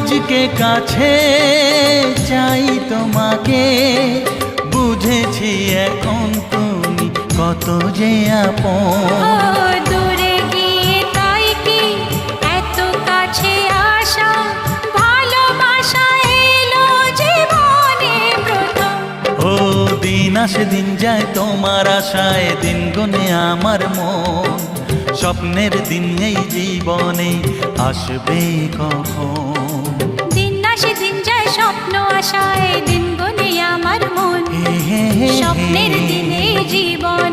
আজকে কাছে চাই তোমাকে, বুঝেছি এখন তুমি কত যে আপন। দূরে গিয়ে তাই কি এত কাছে আসা, ভালোবাসা এলো জীবনে প্রথম। ও দিন আসে দিন যায় তোমার আশায়, দিন গুনে আমার মন। স্বপ্নের দিন এই জীবনে আসবে কখন? দিন আসে দিন যায় স্বপ্ন আশায়, দিন গুনে আমার মন। স্বপ্নের দিনে জীবন